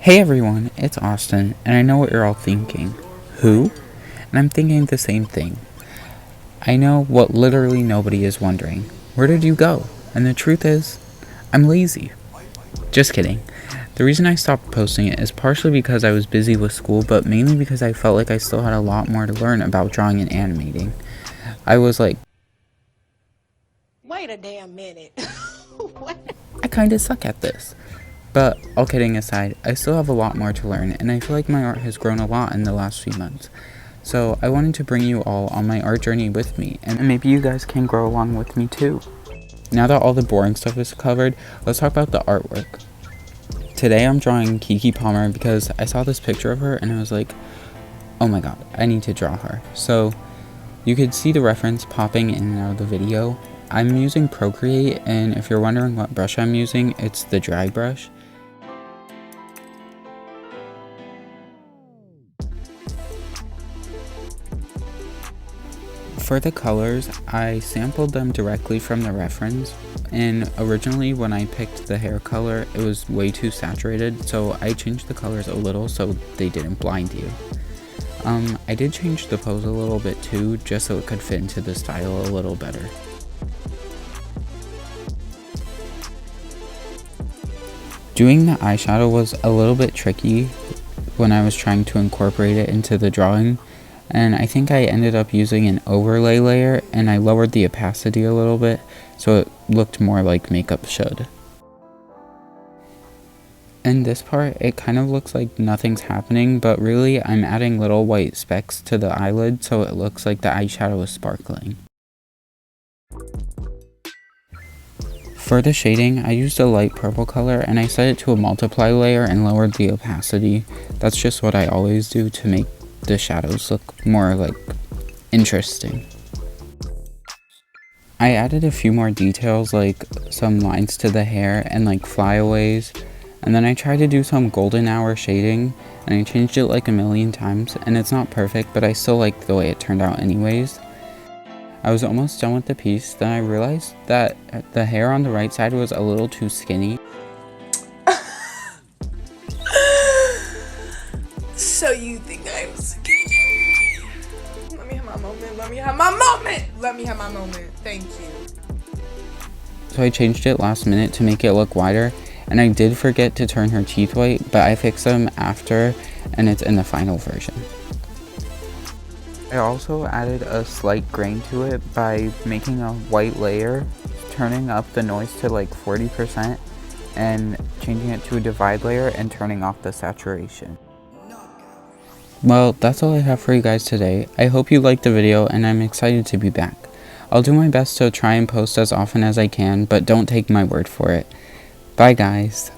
Hey everyone, it's Austin, and I know what you're all thinking. Who? And I'm thinking the same thing. I know what literally nobody is wondering. Where did you go? And the truth is, I'm lazy. Just kidding. The reason I stopped posting it is partially because I was busy with school, but mainly because I felt like I still had a lot more to learn about drawing and animating. I was like, Wait a damn minute. What? I kinda suck at this. But all kidding aside, I still have a lot more to learn, and I feel like my art has grown a lot in the last few months. So I wanted to bring you all on my art journey with me, and maybe you guys can grow along with me too. Now that all the boring stuff is covered, let's talk about the artwork. Today I'm drawing Kiki Palmer because I saw this picture of her and I was like, oh my god, I need to draw her. So you could see the reference popping in and out of the video. I'm using Procreate, and if you're wondering what brush I'm using, it's the drag brush. For the colors, I sampled them directly from the reference, and originally when I picked the hair color, it was way too saturated, so I changed the colors a little so they didn't blind you. I did change the pose a little bit too, just so it could fit into the style a little better. Doing the eyeshadow was a little bit tricky when I was trying to incorporate it into the drawing, and I think I ended up using an overlay layer, and I lowered the opacity a little bit so it looked more like makeup should. In this part, it kind of looks like nothing's happening, but really I'm adding little white specks to the eyelid so it looks like the eyeshadow is sparkling. For the shading, I used a light purple color and I set it to a multiply layer and lowered the opacity. That's just what I always do to make the shadows look more like interesting. I added a few more details like some lines to the hair and like flyaways, and then I tried to do some golden hour shading and I changed it like a million times, and it's not perfect, but I still like the way it turned out anyways. I was almost done with the piece, then I realized that the hair on the right side was a little too skinny. So you think I'm skinny? Let me have my moment. Let me have my moment. Let me have my moment. Thank you. So I changed it last minute to make it look wider, and I did forget to turn her teeth white, but I fixed them after and it's in the final version. I also added a slight grain to it by making a white layer, turning up the noise to like 40% and changing it to a divide layer and turning off the saturation. Well, that's all I have for you guys today. I hope you liked the video and I'm excited to be back. I'll do my best to try and post as often as I can, but don't take my word for it. Bye guys.